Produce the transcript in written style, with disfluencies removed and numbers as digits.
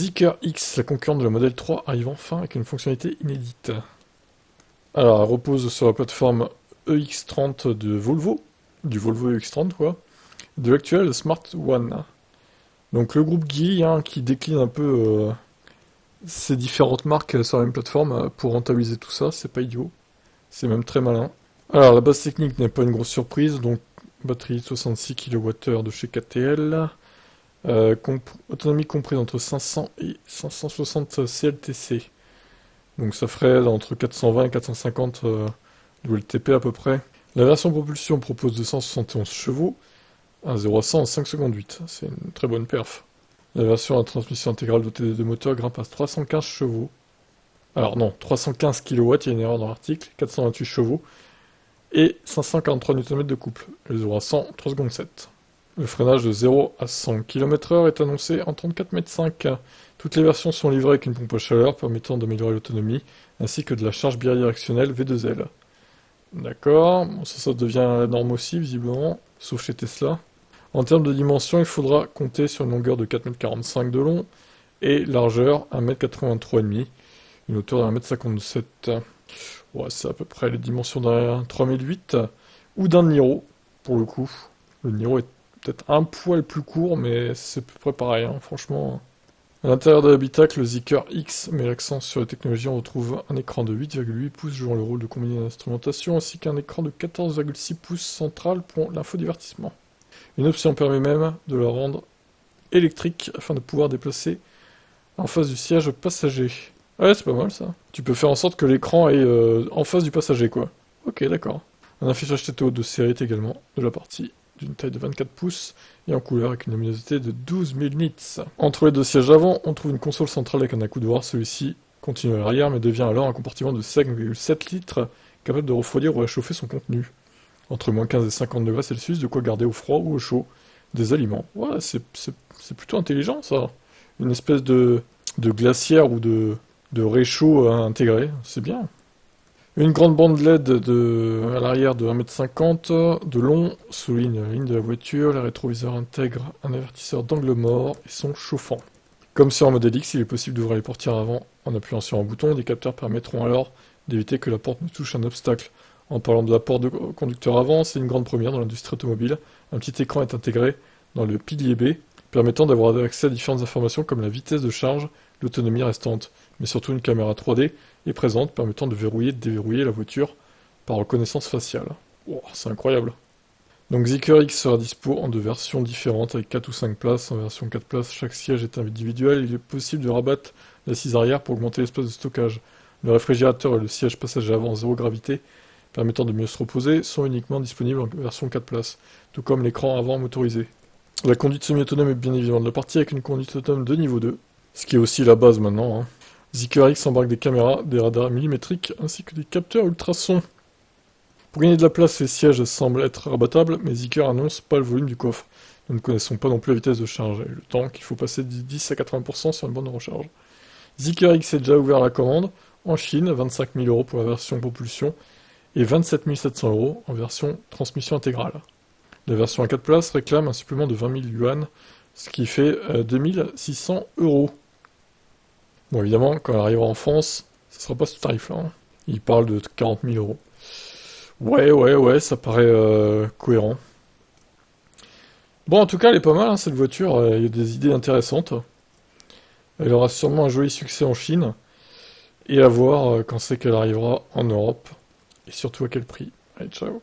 Zeekr X, la concurrente de la Model 3, arrive enfin avec une fonctionnalité inédite. Alors, elle repose sur la plateforme EX30 de Volvo, du Volvo EX30 quoi, de l'actuel Smart One. Donc le groupe Geely qui décline un peu ces différentes marques sur la même plateforme pour rentabiliser tout ça, c'est pas idiot, c'est même très malin. Alors la base technique n'est pas une grosse surprise, donc batterie de 66 kWh de chez KTL, autonomie comprise entre 500 et 560 CLTC. Donc ça ferait entre 420 et 450 WLTP à peu près. La version propulsion propose 271 chevaux, un 0 à 100 en 5 secondes 8, c'est une très bonne perf. La version à transmission intégrale dotée de deux moteurs grimpe à 315 chevaux. Alors non, 315 kW, il y a une erreur dans l'article, 428 chevaux, et 543 Nm de couple, le 0 à 100, 3 secondes 7. Le freinage de 0 à 100 km/h est annoncé en 34,5 m. Toutes les versions sont livrées avec une pompe à chaleur permettant d'améliorer l'autonomie, ainsi que de la charge bidirectionnelle V2L. D'accord, bon, ça devient la norme aussi, visiblement, sauf chez Tesla. En termes de dimension, il faudra compter sur une longueur de 4,45 m de long et largeur 1,83 m, une hauteur de 1,57 m. Ouais, c'est à peu près les dimensions d'un 3008 ou d'un Niro, pour le coup. Le Niro est peut-être un poil plus court, mais c'est à peu près pareil, franchement. À l'intérieur de l'habitacle, le Zeekr X met l'accent sur la technologie. On retrouve un écran de 8,8 pouces jouant le rôle de combiné d'instrumentation, ainsi qu'un écran de 14,6 pouces central pour l'infodivertissement. Une option permet même de la rendre électrique afin de pouvoir déplacer en face du siège passager. Ouais, c'est pas mal ça. Tu peux faire en sorte que l'écran est en face du passager, quoi. Ok, d'accord. Un affichage TTO de série est également de la partie d'une taille de 24 pouces et en couleur avec une luminosité de 12 000 nits. Entre les deux sièges avant, on trouve une console centrale avec un accoudoir. Celui-ci continue à l'arrière mais devient alors un compartiment de 5,7 litres capable de refroidir ou réchauffer son contenu. Entre moins 15 et 50 degrés Celsius, de quoi garder au froid ou au chaud des aliments. Ouais, c'est plutôt intelligent ça. Une espèce de glacière ou de réchaud intégré, c'est bien. Une grande bande LED à l'arrière de 1,50 m de long souligne la ligne de la voiture. Les rétroviseurs intègrent un avertisseur d'angle mort et sont chauffants. Comme sur un Model X, il est possible d'ouvrir les portières avant en appuyant sur un bouton. Des capteurs permettront alors d'éviter que la porte ne touche un obstacle. En parlant de la porte de conducteur avant, c'est une grande première dans l'industrie automobile. Un petit écran est intégré dans le pilier B, permettant d'avoir accès à différentes informations comme la vitesse de charge, l'autonomie restante, mais surtout une caméra 3D est présente permettant de verrouiller et de déverrouiller la voiture par reconnaissance faciale. Wow, c'est incroyable. Donc Zeekr X sera dispo en deux versions différentes avec 4 ou 5 places. En version 4 places, chaque siège est individuel. Il est possible de rabattre l'assise arrière pour augmenter l'espace de stockage. Le réfrigérateur et le siège passager avant zéro gravité, permettant de mieux se reposer, sont uniquement disponibles en version 4 places, tout comme l'écran avant motorisé. La conduite semi-autonome est bien évidemment de la partie avec une conduite autonome de niveau 2, ce qui est aussi la base maintenant. Zeekr X embarque des caméras, des radars millimétriques ainsi que des capteurs ultrasons. Pour gagner de la place, les sièges semblent être rabattables, mais Zeekr annonce pas le volume du coffre. Nous ne connaissons pas non plus la vitesse de charge et le temps qu'il faut passer de 10 à 80% sur une borne de recharge. Zeekr X est déjà ouvert à la commande en Chine, 25 000 € pour la version propulsion et 27 700 € en version transmission intégrale. La version à 4 places réclame un supplément de 20 000 yuan, ce qui fait 2 600 €. Bon, évidemment, quand elle arrivera en France, ça sera pas ce tarif-là. Il parle de 40 000 €. Ouais, ça paraît cohérent. Bon, en tout cas, elle est pas mal, cette voiture. Il y a des idées intéressantes. Elle aura sûrement un joli succès en Chine. Et à voir quand c'est qu'elle arrivera en Europe. Et surtout à quel prix. Allez, ciao.